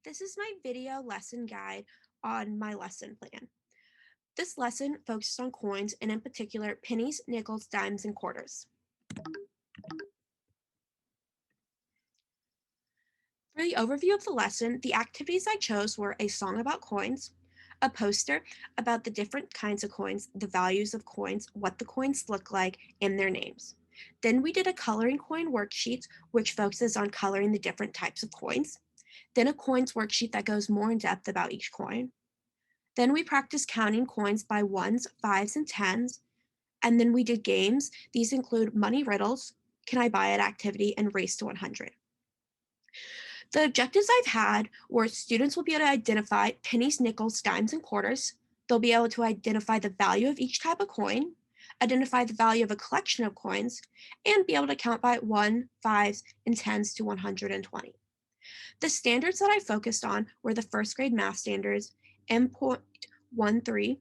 This is my video lesson guide on my lesson plan. This lesson focuses on coins and in particular pennies, nickels, dimes, and quarters. For the overview of the lesson, the activities I chose were a song about coins, a poster about the different kinds of coins, the values of coins, what the coins look like, and their names. Then we did a coloring coin worksheet, which focuses on coloring the different types of coins. Then a coins worksheet that goes more in depth about each coin. Then we practiced counting coins by ones, fives, and tens. And then we did games. These include money riddles, can I buy it activity, and race to 100. The objectives I've had were students will be able to identify pennies, nickels, dimes, and quarters. They'll be able to identify the value of each type of coin, identify the value of a collection of coins, and be able to count by one, fives, and tens to 120. The standards that I focused on were the first grade math standards, M.13,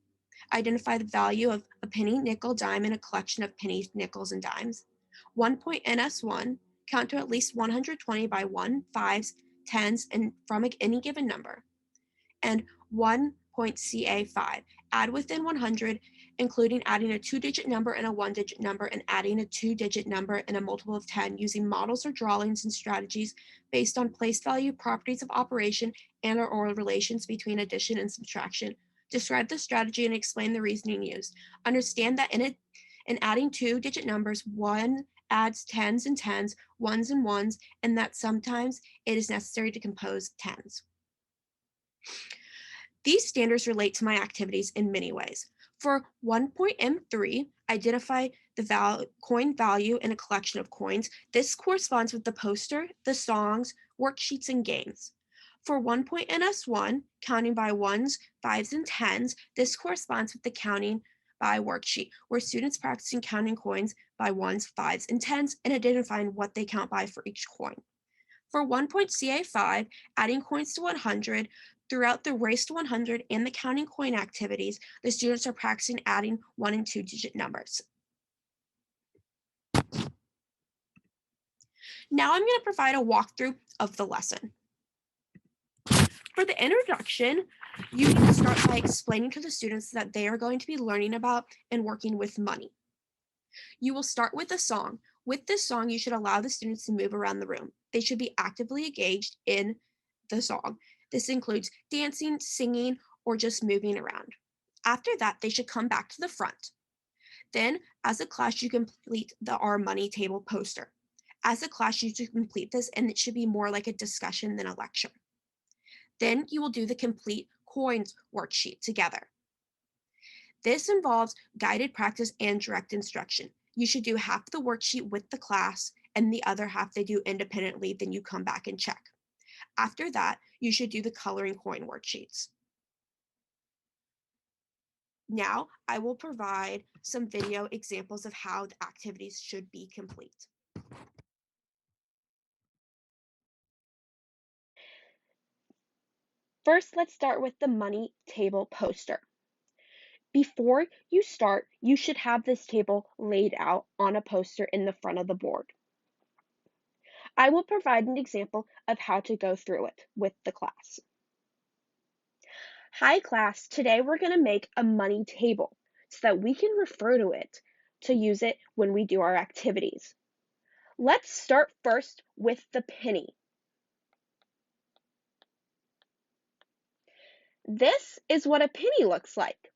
identify the value of a penny, nickel, dime, and a collection of pennies, nickels, and dimes. 1.NS1, count to at least 120 by 1, 5s, 10s, and from any given number. And 1.CA5, add within 100, including adding a 2-digit number and a 1-digit number and adding a 2-digit number and a multiple of 10 using models or drawings and strategies based on place value, properties of operation, and or relations between addition and subtraction. Describe the strategy and explain the reasoning used. Understand that in adding 2-digit numbers, one adds tens and tens, ones and ones, and that sometimes it is necessary to compose tens. These standards relate to my activities in many ways. For 1.M3, identify the coin value in a collection of coins. This corresponds with the poster, the songs, worksheets, and games. For 1.NS1, counting by ones, fives, and tens, this corresponds with the counting by worksheet, where students practicing counting coins by ones, fives, and tens and identifying what they count by for each coin. For 1.CA5, adding coins to 100, throughout the race to 100 and the counting coin activities, the students are practicing adding 1 and 2-digit numbers. Now I'm going to provide a walkthrough of the lesson. For the introduction, you need to start by explaining to the students that they are going to be learning about and working with money. You will start with a song. With this song, you should allow the students to move around the room. They should be actively engaged in the song. This includes dancing, singing, or just moving around. After that, they should come back to the front. Then, as a class, you complete the Our Money Table poster. As a class, you should complete this, and it should be more like a discussion than a lecture. Then you will do the complete coins worksheet together. This involves guided practice and direct instruction. You should do half the worksheet with the class and the other half they do independently, then you come back and check. After that, you should do the coloring coin worksheets. Now, I will provide some video examples of how the activities should be complete. First, let's start with the money table poster. Before you start, you should have this table laid out on a poster in the front of the board. I will provide an example of how to go through it with the class. Hi class, today we're going to make a money table so that we can refer to it to use it when we do our activities. Let's start first with the penny. This is what a penny looks like.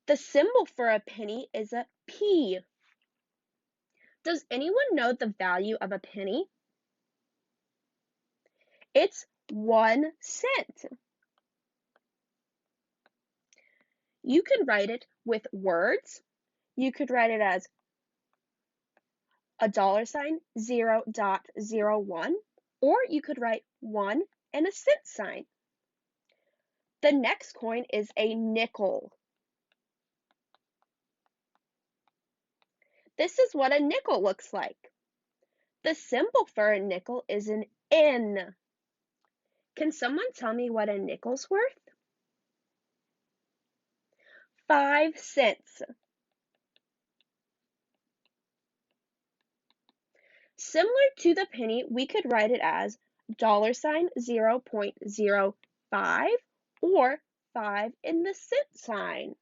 The symbol for a penny is a P. Does anyone know the value of a penny? It's 1 cent. You could write it with words. You could write it as a $0.0.01, or you could write 1 and a cent sign. The next coin is a nickel. This is what a nickel looks like. The symbol for a nickel is an N. Can someone tell me what a nickel's worth? 5 cents. Similar to the penny, we could write it as $0.05 or 5 in the cent sign.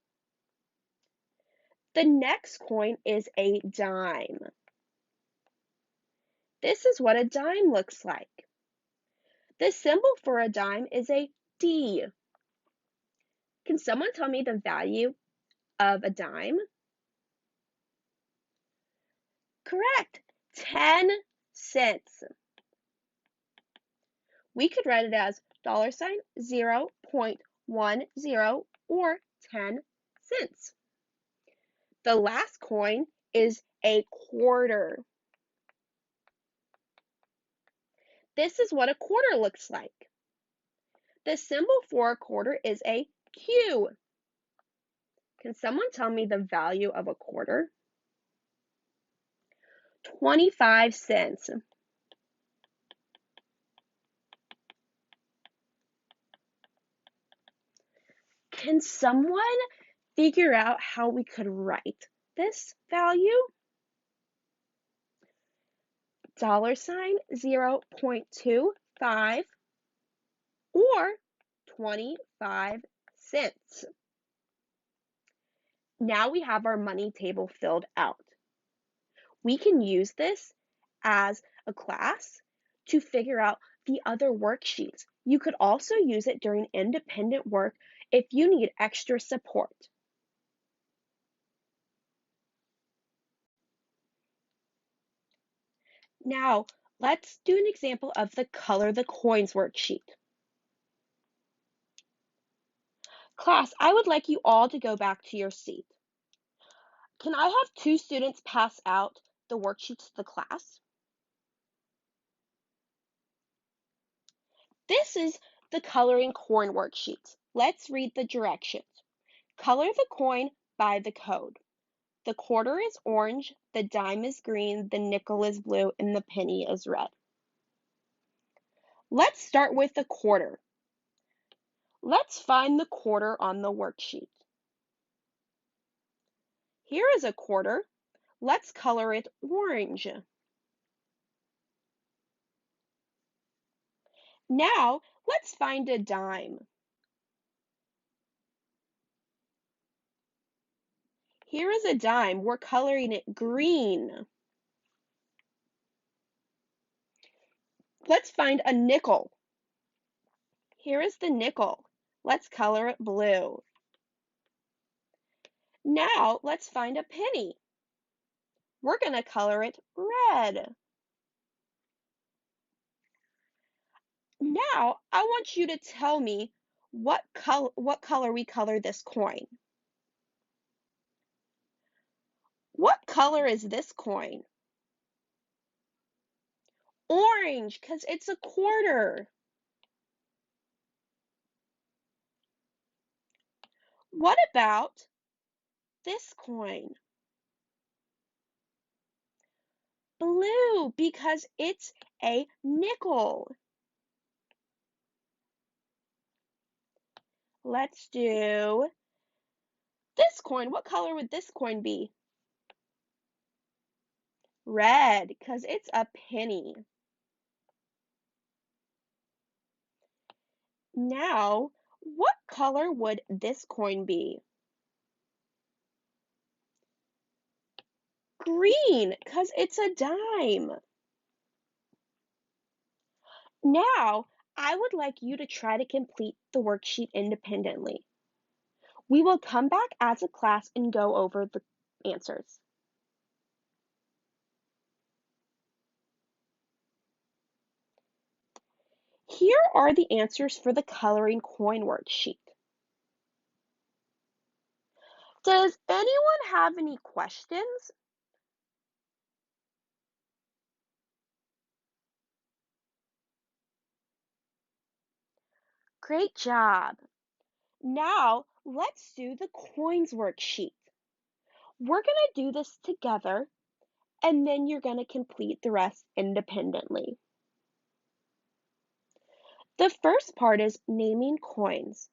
The next coin is a dime. This is what a dime looks like. The symbol for a dime is a D. Can someone tell me the value of a dime? Correct, 10 cents. We could write it as $0.10 or 10 cents. The last coin is a quarter. This is what a quarter looks like. The symbol for a quarter is a Q. Can someone tell me the value of a quarter? 25 cents. Can someone figure out how we could write this value? $0.25 or 25 cents. Now we have our money table filled out. We can use this as a class to figure out the other worksheets. You could also use it during independent work if you need extra support. Now, let's do an example of the Color the Coins worksheet. Class, I would like you all to go back to your seat. Can I have 2 students pass out the worksheets to the class? This is the coloring coin worksheet. Let's read the directions. Color the coin by the code. The quarter is orange, the dime is green, the nickel is blue, and the penny is red. Let's start with the quarter. Let's find the quarter on the worksheet. Here is a quarter. Let's color it orange. Now, let's find a dime. Here is a dime. We're coloring it green. Let's find a nickel. Here is the nickel. Let's color it blue. Now, let's find a penny. We're going to color it red. Now, I want you to tell me what color we color this coin. What color is this coin? Orange, because it's a quarter. What about this coin? Blue, because it's a nickel. Let's do this coin. What color would this coin be? Red, because it's a penny. Now, what color would this coin be? Green, because it's a dime. Now, I would like you to try to complete the worksheet independently. We will come back as a class and go over the answers. Here are the answers for the coloring coin worksheet. Does anyone have any questions? Great job. Now, let's do the coins worksheet. We're going to do this together, and then you're going to complete the rest independently. The first part is naming coins.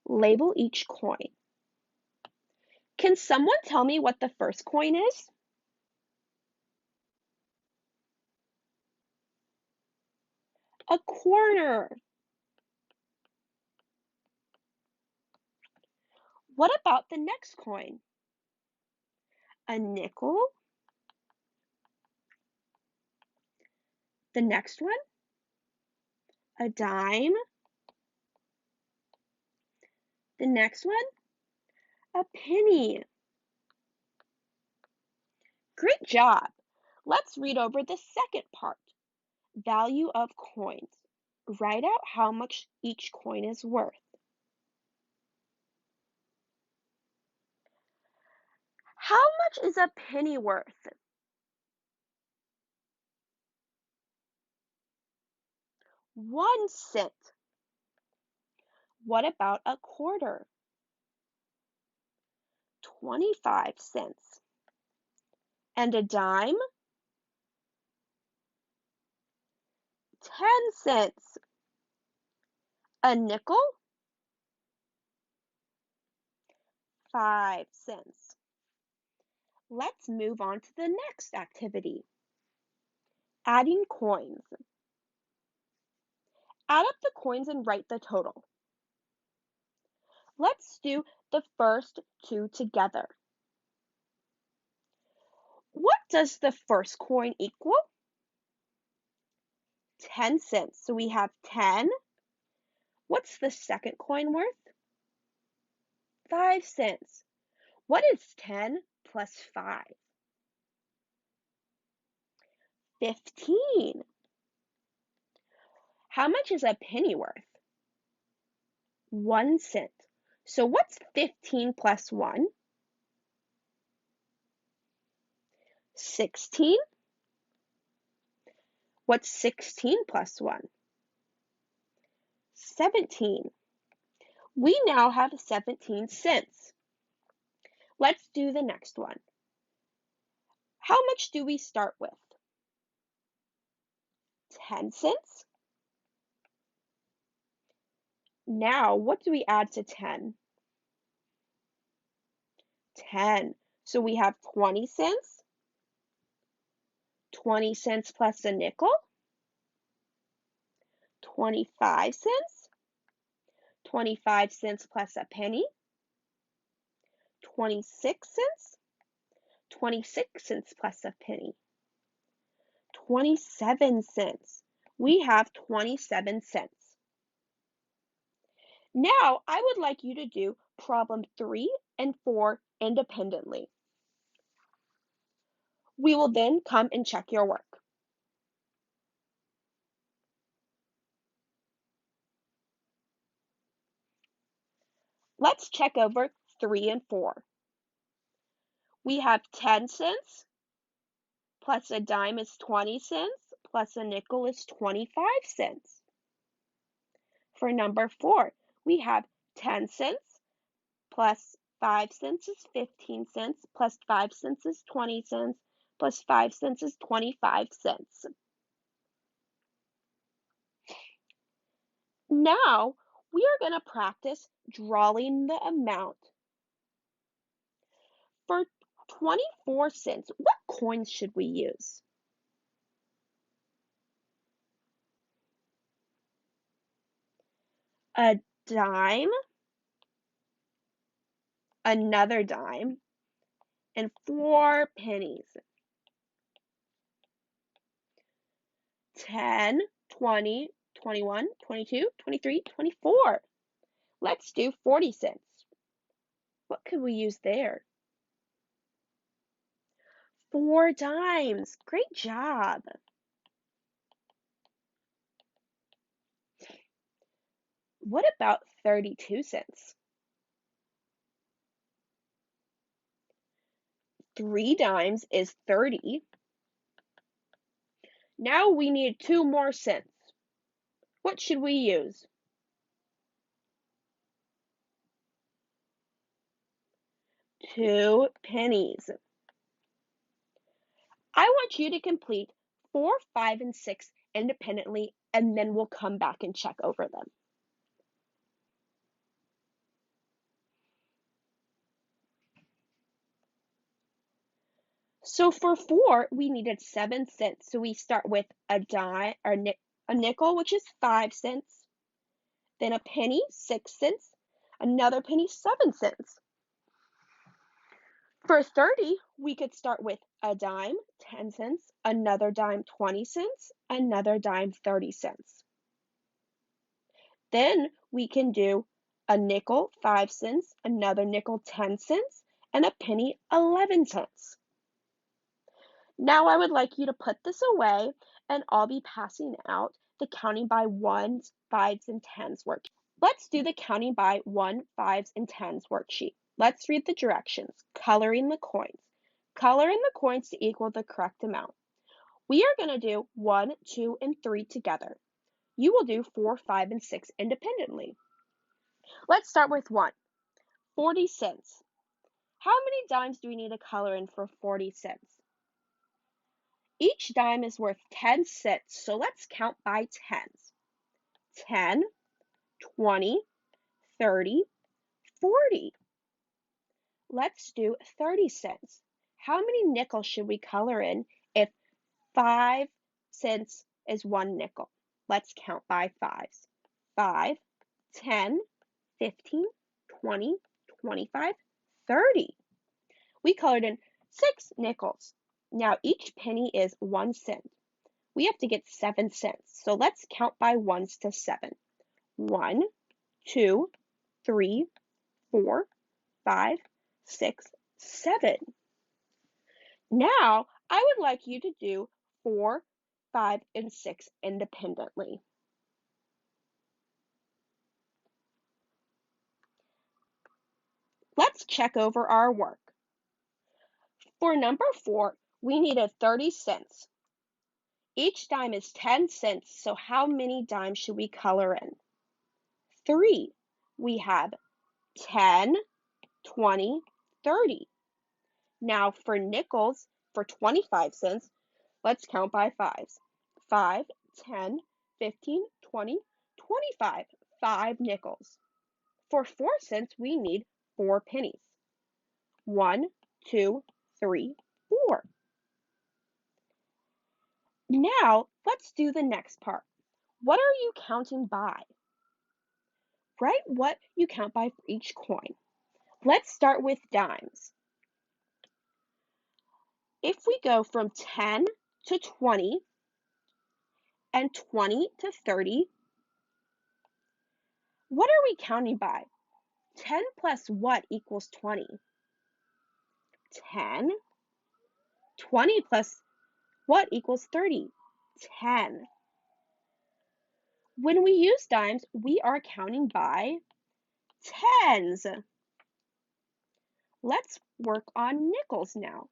Label each coin. Can someone tell me what the first coin is? A quarter. What about the next coin? A nickel? The next one? A dime? The next one? A penny. Great job. Let's read over the second part. Value of coins. Write out how much each coin is worth. How much is a penny worth? 1 cent. What about a quarter? 25 cents. And a dime? 10 cents. A nickel? 5 cents. Let's move on to the next activity. Adding coins. Add up the coins and write the total. Let's do the first two together. What does the first coin equal? 10 cents. So we have 10. What's the second coin worth? 5 cents. What is 10 plus 5? 15. How much is a penny worth? 1 cent. So what's 15 plus 1? 16. What's 16 plus 1? 17. We now have 17 cents. Let's do the next one. How much do we start with? 10 cents. Now, what do we add to 10? 10. So we have 20 cents. 20 cents plus a nickel. 25 cents. 25 cents plus a penny. 26 cents. 26 cents plus a penny. 27 cents. We have 27 cents. Now, I would like you to do problem 3 and 4 independently. We will then come and check your work. Let's check over 3 and 4. We have 10 cents plus a dime is 20 cents plus a nickel is 25 cents. For number 4, we have 10 cents plus 5 cents is 15 cents plus 5 cents is 20 cents plus 5 cents is 25 cents. Now, we are going to practice drawing the amount. For 24 cents, what coins should we use? A dime, another dime, and 4 pennies. 10, 20, 21, 22, 23, 24. Let's do 40 cents. What could we use there? 4 dimes. Great job. What about 32 cents? 3 dimes is 30. Now we need 2 more cents. What should we use? 2 pennies. I want you to complete 4, 5, and 6 independently, and then we'll come back and check over them. So for 4, we needed 7 cents. So we start with a dime, or a nickel, which is 5 cents, then a penny, 6 cents, another penny, 7 cents. For 30, we could start with a dime, 10 cents, another dime, 20 cents, another dime, 30 cents. Then we can do a nickel, 5 cents, another nickel, 10 cents, and a penny, 11 cents. Now I would like you to put this away, and I'll be passing out the counting by ones, fives, and tens worksheet. Let's do the counting by one, fives, and tens worksheet. Let's read the directions. Coloring the coins. Color in the coins to equal the correct amount. We are going to do 1, 2, and 3 together. You will do 4, 5, and 6 independently. Let's start with 1. 40 cents. How many dimes do we need to color in for 40 cents? Each dime is worth 10 cents, so let's count by tens. 10, 20, 30, 40. Let's do 30 cents. How many nickels should we color in if 5 cents is 1 nickel? Let's count by fives. 5, 10, 15, 20, 25, 30. We colored in 6 nickels. Now each penny is 1 cent. We have to get 7 cents, so let's count by ones to 7. 1, 2, 3, 4, 5, 6, 7. Now I would like you to do 4, 5, and 6 independently. Let's check over our work. For number 4, we needed 30 cents. Each dime is 10 cents, so how many dimes should we color in? 3. We have 10, 20, 30. Now for nickels, for 25 cents, let's count by fives. 5, 10, 15, 20, 25. 5 nickels. For 4 cents, we need 4 pennies. 1, 2, 3, 4. Now, let's do the next part. What are you counting by? Write what you count by for each coin. Let's start with dimes. If we go from 10 to 20 and 20 to 30, what are we counting by? 10 plus what equals 20? 10. 20 plus what equals 30? 10. When we use dimes, we are counting by tens. Let's work on nickels now.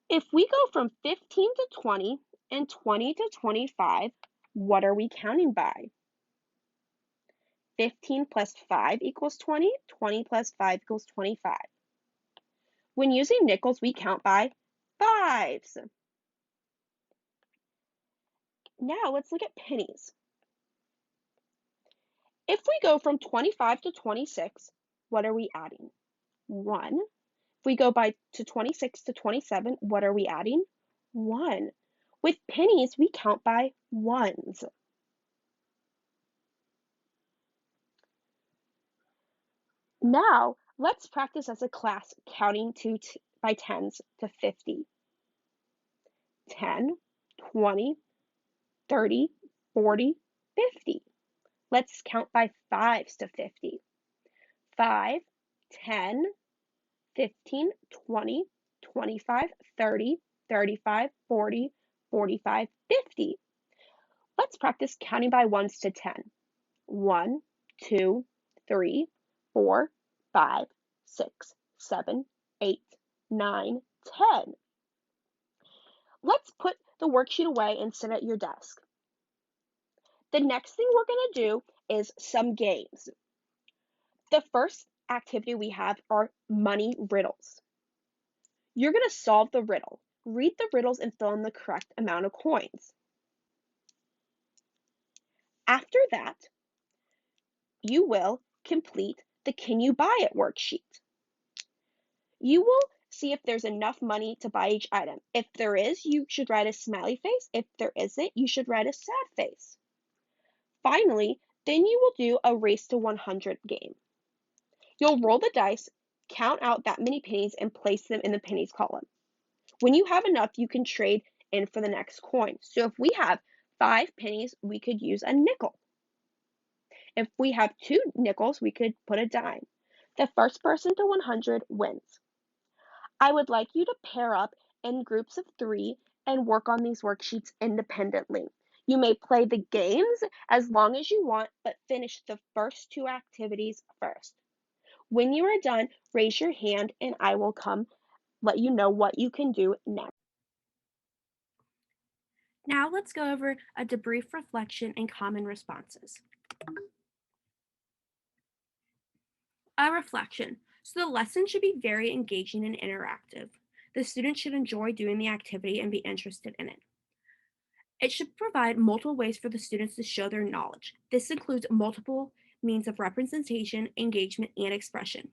If we go from 15 to 20 and 20 to 25, what are we counting by? 15 plus 5 equals 20, 20 plus 5 equals 25. When using nickels, we count by fives. Now let's look at pennies. If we go from 25 to 26, what are we adding? 1. If we go to 26 to 27, what are we adding? 1. With pennies, we count by ones. Now, let's practice as a class counting by tens to 50. 10, 20, 30, 40, 50. Let's count by fives to 50. 5, 10, 15, 20, 25, 30, 35, 40, 45, 50. Let's practice counting by ones to 10. 1, 2, 3, 4, 5, 6, 7, 8, 9, 10. Let's put the worksheet away and sit at your desk. The next thing we're going to do is some games. The first activity we have are money riddles. You're going to solve the riddle. Read the riddles and fill in the correct amount of coins. After that, you will complete the Can You Buy It worksheet. You will See if there's enough money to buy each item. If there is, you should write a smiley face. If there isn't, you should write a sad face. Finally, then you will do a race to 100 game. You'll roll the dice, count out that many pennies, and place them in the pennies column. When you have enough, you can trade in for the next coin. So if we have 5 pennies, we could use a nickel. If we have 2 nickels, we could put a dime. The first person to 100 wins. I would like you to pair up in groups of 3 and work on these worksheets independently. You may play the games as long as you want, but finish the first 2 activities first. When you are done, raise your hand and I will come let you know what you can do next. Now let's go over a debrief reflection and common responses. A reflection. So the lesson should be very engaging and interactive. The student should enjoy doing the activity and be interested in it. It should provide multiple ways for the students to show their knowledge. This includes multiple means of representation, engagement, and expression.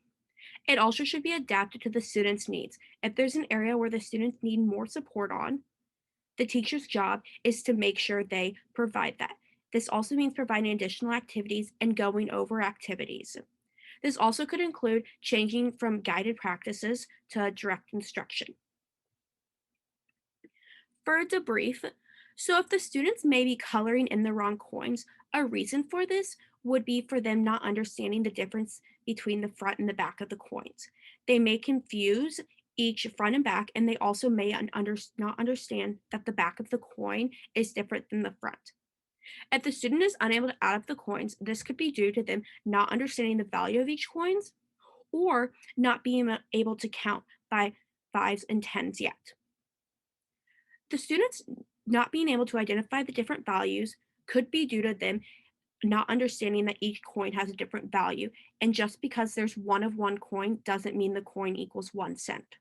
It also should be adapted to the students' needs. If there's an area where the students need more support on, the teacher's job is to make sure they provide that. This also means providing additional activities and going over activities. This also could include changing from guided practices to direct instruction. For a debrief, so if the students may be coloring in the wrong coins, a reason for this would be for them not understanding the difference between the front and the back of the coins. They may confuse each front and back, and they also may not understand that the back of the coin is different than the front. If the student is unable to add up the coins, this could be due to them not understanding the value of each coins or not being able to count by fives and tens yet. The students not being able to identify the different values could be due to them not understanding that each coin has a different value, and just because there's one of one coin doesn't mean the coin equals 1 cent.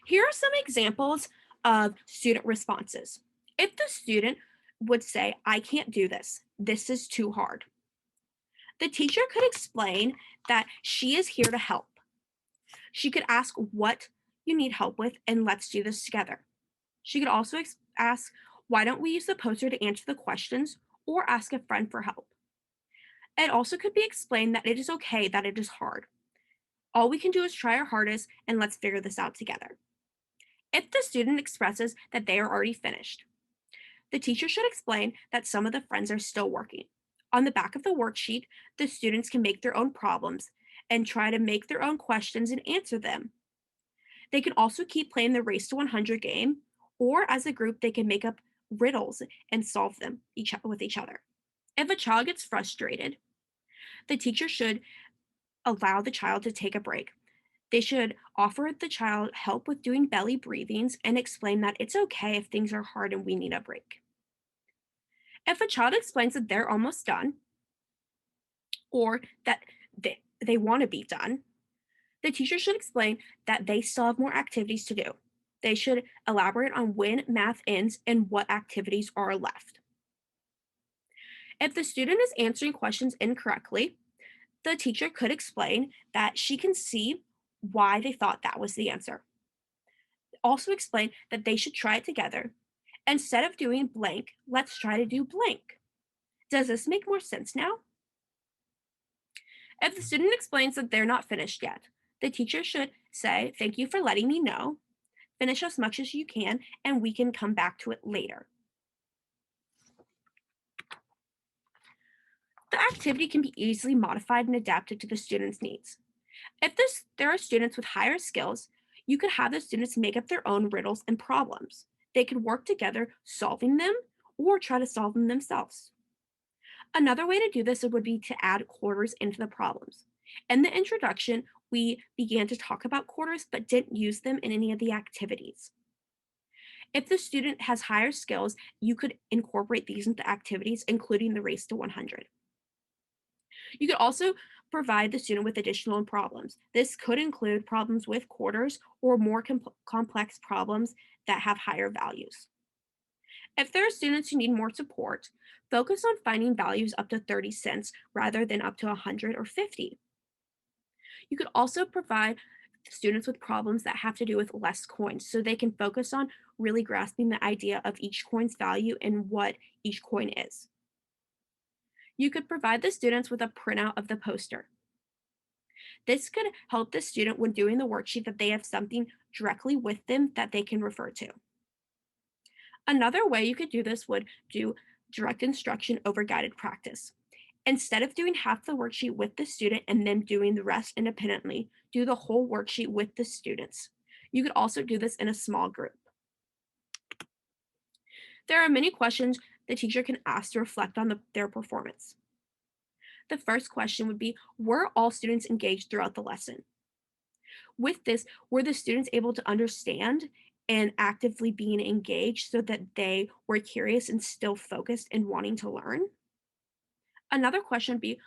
Here are some examples of student responses. If the student would say, I can't do this, this is too hard, the teacher could explain that she is here to help. She could ask what you need help with, and let's do this together. She could also ask, why don't we use the poster to answer the questions, or ask a friend for help. It also could be explained that it is okay that it is hard. All we can do is try our hardest, and let's figure this out together. If the student expresses that they are already finished, the teacher should explain that some of the friends are still working. On the back of the worksheet, the students can make their own problems and try to make their own questions and answer them. They can also keep playing the Race to 100 game, or as a group, they can make up riddles and solve them with each other. If a child gets frustrated, the teacher should allow the child to take a break. They should offer the child help with doing belly breathings and explain that it's okay if things are hard and we need a break. If a child explains that they're almost done or that they want to be done, the teacher should explain that they still have more activities to do. They should elaborate on when math ends and what activities are left. If the student is answering questions incorrectly, the teacher could explain that she can see why they thought that was the answer. Also explain that they should try it together. Instead of doing blank, let's try to do blank. Does this make more sense now? If the student explains that they're not finished yet, the teacher should say, thank you for letting me know. Finish as much as you can, and we can come back to it later. The activity can be easily modified and adapted to the student's needs. If there are students with higher skills, you could have the students make up their own riddles and problems. They could work together solving them or try to solve them themselves. Another way to do this would be to add quarters into the problems. In the introduction, we began to talk about quarters but didn't use them in any of the activities. If the student has higher skills, you could incorporate these into activities, including the Race to 100. You could also provide the student with additional problems. This could include problems with quarters or more complex problems that have higher values. If there are students who need more support, focus on finding values up to 30 cents rather than up to 100 or 50. You could also provide students with problems that have to do with less coins so they can focus on really grasping the idea of each coin's value and what each coin is. You could provide the students with a printout of the poster. This could help the student when doing the worksheet that they have something directly with them that they can refer to. Another way you could do this would do direct instruction over guided practice. Instead of doing half the worksheet with the student and then doing the rest independently, do the whole worksheet with the students. You could also do this in a small group. There are many questions the teacher can ask to reflect on their performance. The first question would be, were all students engaged throughout the lesson? With this, were the students able to understand and actively being engaged so that they were curious and still focused and wanting to learn? Another question would be,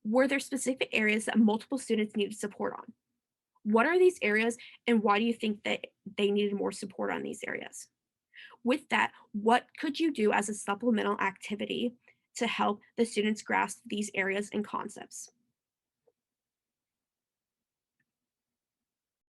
were there specific areas that multiple students needed support on? What are these areas and why do you think that they needed more support on these areas? With that, what could you do as a supplemental activity to help the students grasp these areas and concepts?